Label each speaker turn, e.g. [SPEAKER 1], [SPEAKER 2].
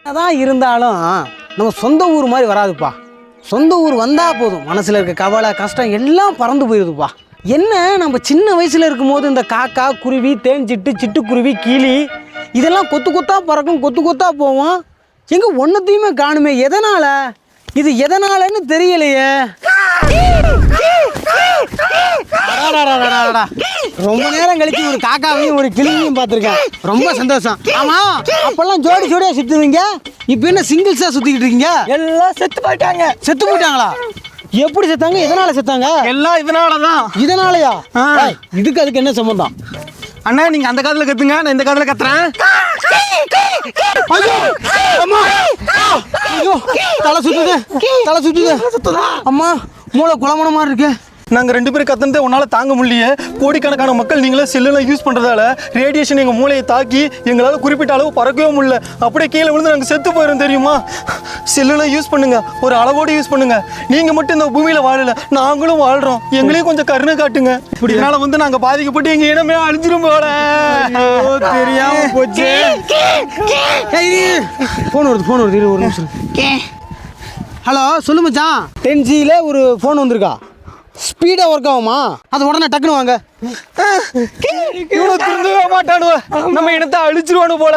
[SPEAKER 1] அதான் இருந்தாலும் நம்ம சொந்த ஊர் மாதிரி வராதுப்பா. சொந்த ஊர் வந்தால் போதும், மனசில் இருக்க கவலை கஷ்டம் எல்லாம் பறந்து போயிடுதுப்பா. என்ன நம்ம சின்ன வயசில் இருக்கும்போது இந்த காக்கா குருவி தேன் சிட்டு சிட்டுக்குருவி கிளி இதெல்லாம் கொத்து கொத்தாக பறக்கும், கொத்து கொத்தாக போவோம். எங்கே ஒன்றத்தையுமே காணுமே, எதனால்? இது எதனாலன்னு தெரியலையே. ரொம்ப நேரம் கழிச்சு ஒரு காக்காவையும் ஒரு கிளியையும் பார்த்துருக்கேன், ரொம்ப சந்தோஷம். ஆமாம், அப்போல்லாம் ஜோடி ஜோடியாக சுற்றுவீங்க, இப்போ என்ன சிங்கிள்ஸாக சுற்றிக்கிட்டு இருக்கீங்க?
[SPEAKER 2] எல்லாம் செத்து போயிட்டாங்க.
[SPEAKER 1] செத்து போயிட்டாங்களா? எப்படி செத்தாங்க, எதனால செத்தாங்க?
[SPEAKER 2] எல்லாம் இதனால தான்.
[SPEAKER 1] இதனாலயா? இதுக்கு அதுக்கு என்ன சம்பந்தம்?
[SPEAKER 2] அண்ணா நீங்க அந்த காதுல கத்துங்க, நான் இந்த காதுல கத்துறேன்.
[SPEAKER 1] ஐயோ அம்மா, ஐயோ தலை சுத்துது, தலை சுத்துது அம்மா, மூளை குழம்புன மாதிரி இருக்கு.
[SPEAKER 2] நாங்கள் 2 பேரும் கத்துனதே உன்னால் தாங்க முடியலையே. கோடிக்கணக்கான மக்கள் நீங்களே செல்லுலாம் யூஸ் பண்ணுறதால ரேடியேஷன் எங்கள் மூளையை தாக்கி எங்களால் குறிப்பிட்ட அளவு பறக்கவே முடியல. அப்படியே கீழே விழுந்து நாங்கள் செத்து போயிடும் தெரியுமா? செல்லுலாம் யூஸ் பண்ணுங்க, ஒரு அளவோடு யூஸ் பண்ணுங்க. நீங்கள் மட்டும் இந்த பூமியில் வாழல, நாங்களும் வாழ்கிறோம். எங்களையும் கொஞ்சம் கருணை காட்டுங்க. இப்படி இதனால் வந்து நாங்கள் பாதிக்கப்பட்டு எங்கள் இடமே அழிஞ்சிரும் போல.
[SPEAKER 1] தெரியாம போச்சு. ஃபோன் வருது ஒரு நிமிஷம். ஹலோ, சொல்லு மச்சான். 10Gல ஒரு ஃபோன் வந்திருக்கா, ஸ்பீடாக ஒர்க் ஆகுமா? அது உடனே டக்குன்னு வாங்க.
[SPEAKER 2] இவ்வளோ திருந்தவே மாட்டானுவ, நம்ம இனத்தை அழிச்சிருவானு போல.